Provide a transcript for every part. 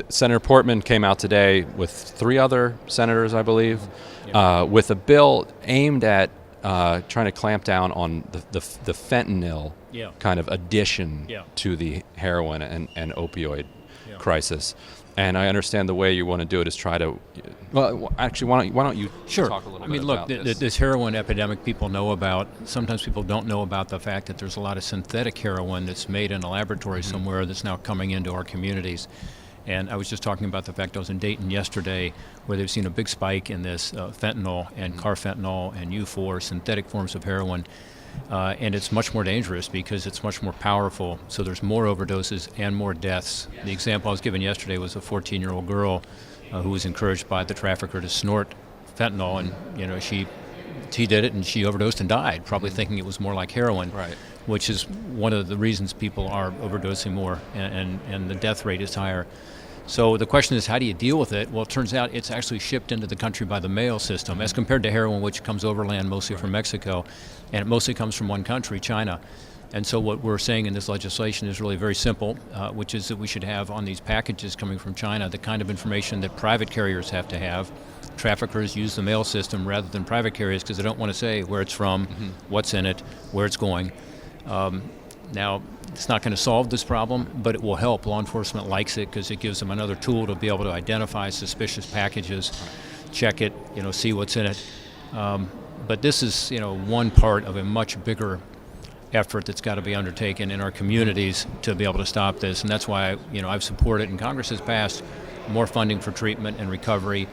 Senator Portman came out today with three other senators, I believe, with a bill aimed at trying to clamp down on the fentanyl kind of addition to the heroin and opioid crisis. And I understand the way you want to do it is try to. Well, actually, why don't you talk a little bit about this? Look, this heroin epidemic people know about. Sometimes people don't know about the fact that there's a lot of synthetic heroin that's made in a laboratory somewhere that's now coming into our communities. And I was just talking about the fact I was in Dayton yesterday where they've seen a big spike in this fentanyl and carfentanil and U4, synthetic forms of heroin. And it's much more dangerous because it's much more powerful. So there's more overdoses and more deaths. The example I was given yesterday was a 14-year-old girl who was encouraged by the trafficker to snort fentanyl, and she did it and she overdosed and died, probably thinking it was more like heroin. Right. Which is one of the reasons people are overdosing more, and the death rate is higher. So the question is, how do you deal with it? Well, it turns out it's actually shipped into the country by the mail system, as compared to heroin, which comes overland mostly from Mexico, and it mostly comes from one country, China. And so what we're saying in this legislation is really very simple, which is that we should have on these packages coming from China the kind of information that private carriers have to have. Traffickers use the mail system rather than private carriers because they don't want to say where it's from, what's in it, where it's going. Now, it's not going to solve this problem, but it will help. Law enforcement likes it because it gives them another tool to be able to identify suspicious packages, check it, see what's in it. But this is, one part of a much bigger effort that's got to be undertaken in our communities to be able to stop this. And that's why, I've supported, and Congress has passed more funding for treatment and recovery,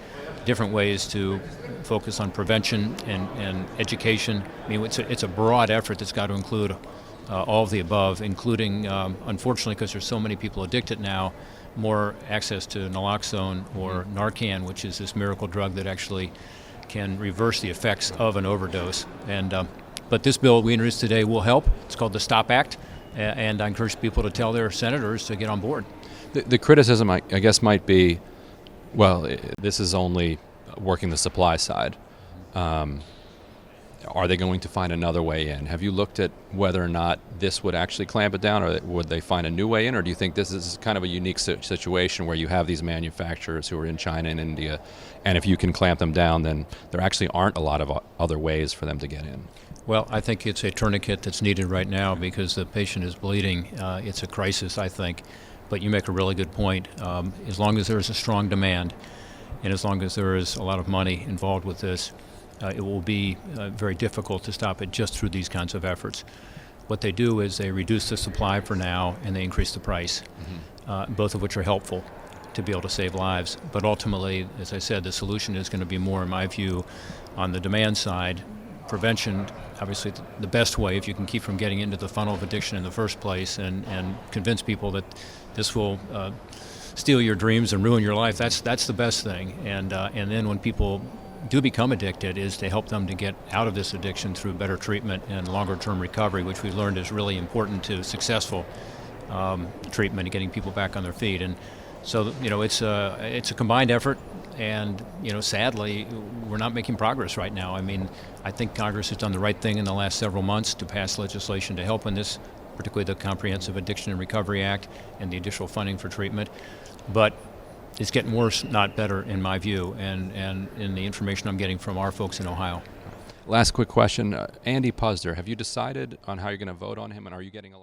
different ways to focus on prevention and education. I mean, it's a broad effort that's got to include all of the above, including, unfortunately, because there's so many people addicted now, more access to naloxone or Narcan, which is this miracle drug that actually can reverse the effects of an overdose. But this bill we introduced today will help. It's called the STOP Act, and I encourage people to tell their senators to get on board. The criticism, I guess, might be, well, this is only working the supply side. Are they going to find another way in? Have you looked at whether or not this would actually clamp it down, or would they find a new way in? Or do you think this is kind of a unique situation where you have these manufacturers who are in China and India, and if you can clamp them down, then there actually aren't a lot of other ways for them to get in? Well, I think it's a tourniquet that's needed right now because the patient is bleeding. It's a crisis, I think. But you make a really good point. As long as there is a strong demand, and as long as there is a lot of money involved with this, it will be very difficult to stop it just through these kinds of efforts. What they do is they reduce the supply for now and they increase the price, both of which are helpful to be able to save lives. But ultimately, as I said, the solution is going to be more, in my view, on the demand side. Prevention, obviously the best way, if you can keep from getting into the funnel of addiction in the first place and convince people that this will steal your dreams and ruin your life, that's the best thing. And then when people do become addicted, is to help them to get out of this addiction through better treatment and longer-term recovery, which we learned is really important to successful treatment and getting people back on their feet. And so, it's a combined effort, and sadly, we're not making progress right now. I mean, I think Congress has done the right thing in the last several months to pass legislation to help in this, particularly the Comprehensive Addiction and Recovery Act and the additional funding for treatment. But it's getting worse, not better, in my view, and in the information I'm getting from our folks in Ohio. Last quick question. Andy Puzder, have you decided on how you're going to vote on him, and are you getting a